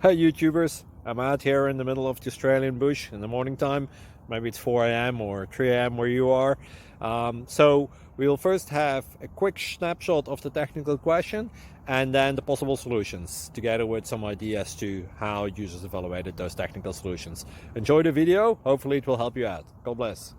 Hi YouTubers, I'm out here in the middle of the Australian bush in the morning time. Maybe it's 4 a.m. or 3 a.m. where you are. So we'll first have a quick snapshot of the technical question and then the possible solutions, together with some ideas to how users evaluated those technical solutions. Enjoy the video, hopefully it will help you out. God bless.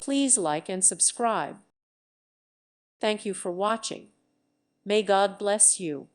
Please like and subscribe. Thank you for watching. May God bless you.